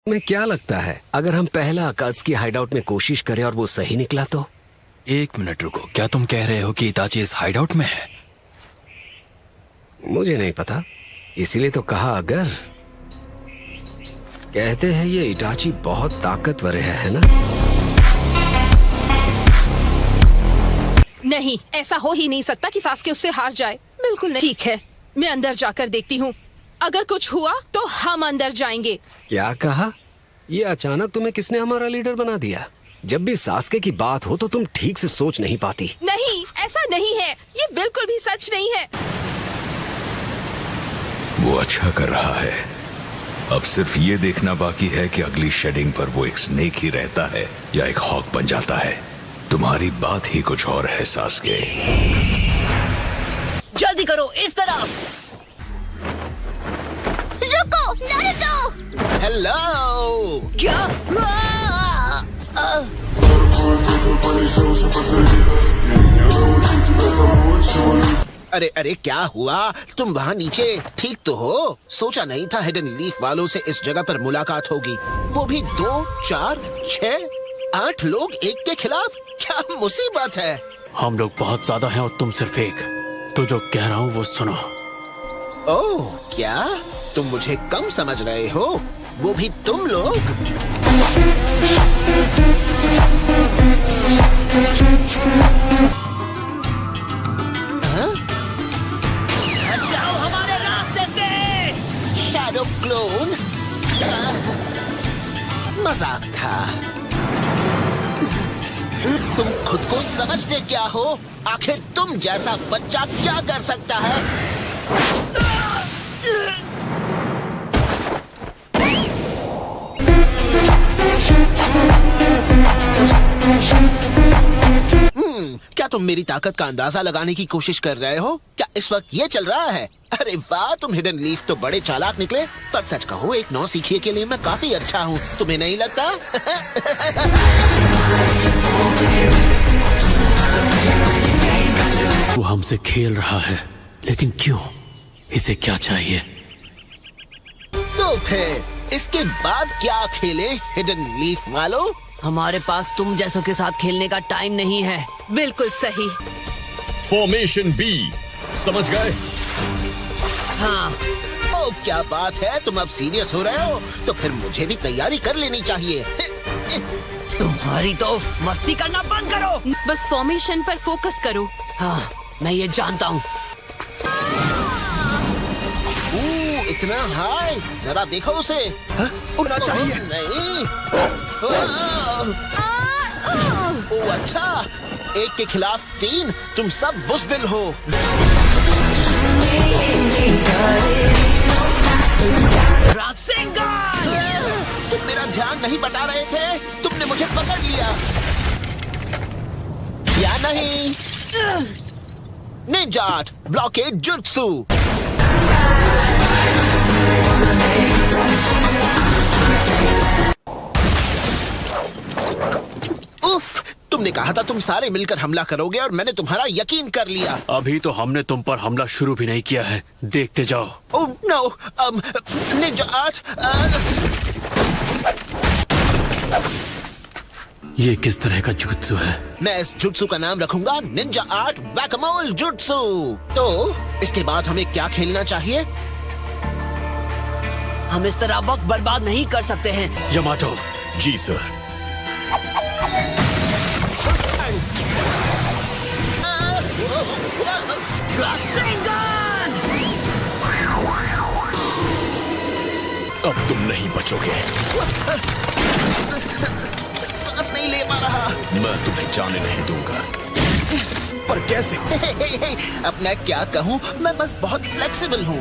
तुम्हें क्या लगता है अगर हम पहला अकात्सुकी हाइडआउट में कोशिश करें और वो सही निकला तो? एक मिनट रुको, क्या तुम कह रहे हो कि इताची इस हाइडआउट में है? मुझे नहीं पता, इसीलिए तो कहा अगर। कहते हैं ये इटाची बहुत ताकतवर है ना? नहीं, ऐसा हो ही नहीं सकता कि सास्के उससे हार जाए। बिल्कुल नहीं। ठीक है, मैं अंदर जाकर देखती हूँ। अगर कुछ हुआ तो हम अंदर जाएंगे। क्या कहा? ये अचानक तुम्हें किसने हमारा लीडर बना दिया? जब भी सास्के की बात हो तो तुम ठीक से सोच नहीं पाती। नहीं, ऐसा नहीं है, ये बिल्कुल भी सच नहीं है। वो अच्छा कर रहा है। अब सिर्फ ये देखना बाकी है कि अगली शेडिंग पर वो एक स्नेक ही रहता है या एक हॉक बन जाता है। तुम्हारी बात ही कुछ और है सास्के। जल्दी करो, इस तरफ। रुको नारुतो। हेलो। क्या? अरे अरे, क्या हुआ? तुम वहाँ नीचे ठीक तो हो? सोचा नहीं था हिडन लीफ वालों से इस जगह पर मुलाकात होगी, वो भी 2, 4, 6, 8 लोग एक के खिलाफ। क्या मुसीबत है? हम लोग बहुत ज्यादा हैं और तुम सिर्फ एक। तो जो कह रहा हूँ वो सुनो। ओह, क्या तुम मुझे कम समझ रहे हो? वो भी तुम लोग? जाओ हमारे रास्ते से। Shadow clone? मजाक था। तुम खुद को समझते क्या हो? आखिर तुम जैसा बच्चा क्या कर सकता है? क्या तुम मेरी ताकत का अंदाजा लगाने की कोशिश कर रहे हो? क्या इस वक्त ये चल रहा है? अरे वाह, तुम हिडन लीफ तो बड़े चालाक निकले। पर सच कहो, एक नौसिखिए के लिए मैं काफी अच्छा हूँ, तुम्हें नहीं लगता? वो हमसे खेल रहा है, लेकिन क्यों? इसे क्या चाहिए? तो फिर इसके बाद क्या खेले हिडन लीफ वालों? हमारे पास तुम जैसों के साथ खेलने का टाइम नहीं है। बिल्कुल सही। फॉर्मेशन बी, समझ गए? हाँ। ओ, क्या बात है, तुम अब सीरियस हो रहे हो? तो फिर मुझे भी तैयारी कर लेनी चाहिए। तुम्हारी तो मस्ती करना बंद करो। बस फॉर्मेशन पर फोकस करो। हाँ, मैं ये जानता हूँ। इतना हाई, जरा देखो उसे। उड़ना चाहिए। नहीं। ओ अच्छा, एक के खिलाफ 3, तुम सब बुज़दिल हो। तुम मेरा ध्यान नहीं बता रहे थे, तुमने मुझे पकड़ लिया या नहीं? Ninja art, blockade jutsu. उफ, तुमने कहा था तुम सारे मिलकर हमला करोगे और मैंने तुम्हारा यकीन कर लिया। अभी तो हमने तुम पर हमला शुरू भी नहीं किया है, देखते जाओ। Oh no, ninja art. ये किस तरह का जुत्सु है? मैं इस जुत्सु का नाम रखूंगा निंजा आर्ट वैक-अ-मोल जुत्सु। तो इसके बाद हमें क्या खेलना चाहिए? हम इस तरह वक्त बर्बाद नहीं कर सकते हैं। यमाटो। जी सर। अब तुम नहीं बचोगे। सांस नहीं ले पा रहा। मैं तुम्हें जाने नहीं दूंगा। पर कैसे? अब मैं क्या कहूँ, मैं बस बहुत फ्लेक्सिबल हूँ।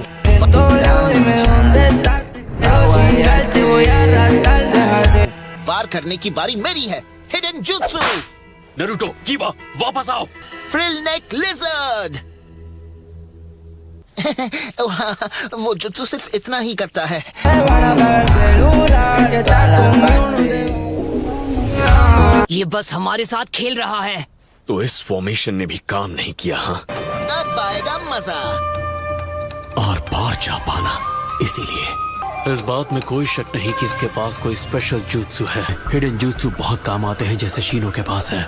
वार करने की बारी मेरी है। Hidden jutsu. नारुतो, कीबा, वापस आओ। फ्रिल नेक लिजर्ड। वो जुत्सु सिर्फ इतना ही करता है। ये बस हमारे साथ खेल रहा है। तो इस फॉर्मेशन ने भी काम नहीं किया। हाँ, अब आएगा मजा। आर पार जा पाना, इसीलिए इस बात में कोई शक नहीं कि इसके पास कोई स्पेशल jutsu है। हिडन jutsu बहुत काम आते हैं, जैसे शीनो के पास है।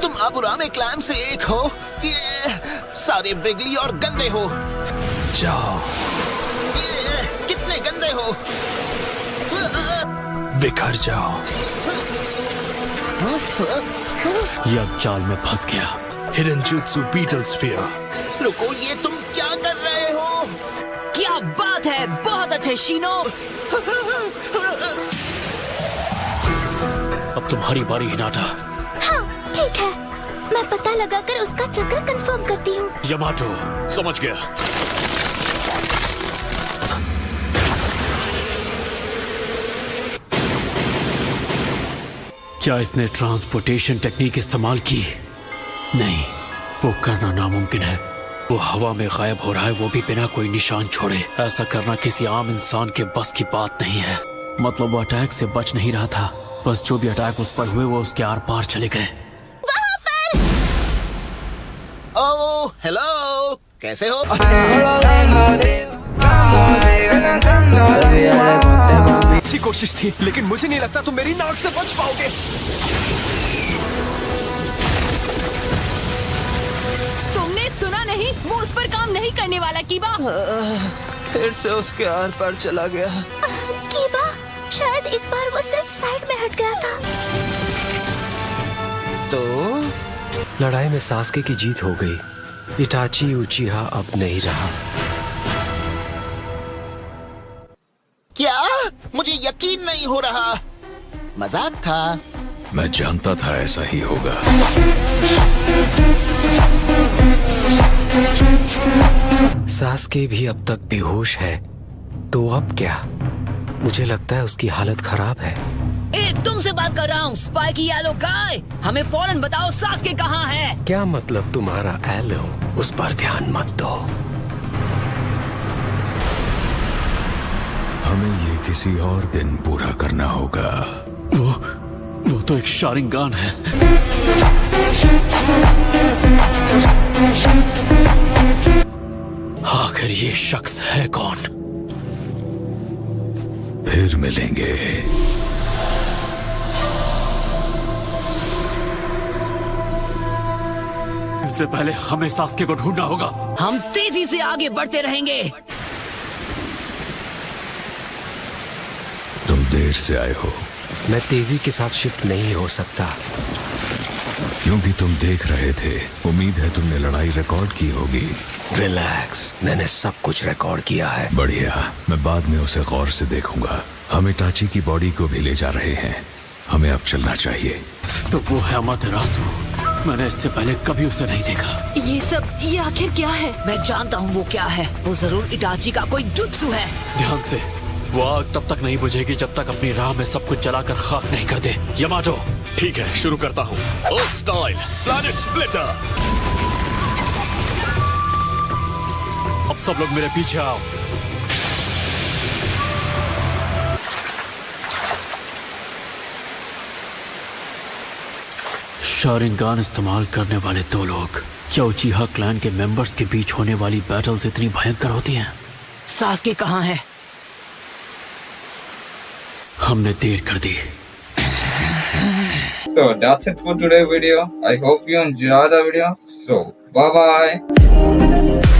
तुम आबुरामे क्लैन से एक हो, ये सारे व्रिगली और गंदे हो। जाओ, ये कितने गंदे हो। बिखर जाओ। ये अब जाल में फंस गया। Hidden jutsu beetle spear। रुको, ये तुम क्या कर रहे हो? क्या बात है, बहुत अच्छे शीनो। अब तुम्हारी बारी हिनाटा। हाँ ठीक है, मैं पता लगाकर उसका चक्र कंफर्म करती हूँ। यमाटो, समझ गया। क्या इसने ट्रांसपोर्टेशन टेक्निक इस्तेमाल की? नहीं, वो करना नामुमकिन है। वो हवा में गायब हो रहा है, वो भी बिना कोई निशान छोड़े। ऐसा करना किसी आम इंसान के बस की बात नहीं है। मतलब वो अटैक से बच नहीं रहा था, बस जो भी अटैक उस पर हुए वो उसके आर पार चले गए। ओह हेलो, कैसे हो? अच्छी कोशिश थी, लेकिन मुझे नहीं लगता तुम मेरी नाक से बच पाओगे। तुमने सुना नहीं? वो उस पर काम नहीं करने वाला कीबा। फिर से उसके आर पार चला गया। कीबा, शायद इस बार वो सिर्फ साइड में हट गया था। तो लड़ाई में सास्के की जीत हो गई। इटाची उचिहा अब नहीं रहा। क्या? मुझे यकीन नहीं हो रहा। मजाक था। मैं जानता था ऐसा ही होगा। सास्के भी अब तक बेहोश है, तो अब क्या? मुझे लगता है उसकी हालत खराब है। ए, तुमसे बात कर रहा हूँ, स्पाइकी येलो गाय। हमें फौरन बताओ सास्के कहाँ है। क्या मतलब तुम्हारा एलो? उस पर ध्यान मत दो। हमें ये किसी और दिन पूरा करना होगा। वो तो एक शारिंगान है। आखिर ये शख्स है कौन? फिर मिलेंगे। इससे पहले हमें सास्के को ढूंढना होगा। हम तेजी से आगे बढ़ते रहेंगे। तुम देर से आए हो। मैं तेजी के साथ शिफ्ट नहीं हो सकता। क्योंकि तुम देख रहे थे। उम्मीद है तुमने लड़ाई रिकॉर्ड की होगी। रिलैक्स, मैंने सब कुछ रिकॉर्ड किया है। बढ़िया, मैं बाद में उसे गौर से देखूंगा। हम इटाची की बॉडी को भी ले जा रहे हैं। हमें अब चलना चाहिए। तो वो है अमातेरासु। मैंने इससे पहले कभी उसे नहीं देखा। ये आखिर क्या है? मैं जानता हूँ वो क्या है। वो जरूर इटाची का कोई जुत्सु है। ध्यान से, वो आग तब तक नहीं बुझेगी जब तक अपनी राह में सब कुछ जलाकर खाक नहीं कर दे। यमाटो, ठीक है, शुरू करता हूँ। अर्थ स्टाइल प्लैनेट स्प्लिटर। अब सब लोग मेरे पीछे आओ। शारिंगान इस्तेमाल करने वाले दो लोग। क्या उचिहा क्लैन के मेंबर्स के बीच होने वाली बैटल्स इतनी भयंकर होती हैं? सास्के कहाँ है? हमने देर कर दी। So that's it for today's video. I hope you enjoyed the video. So bye bye.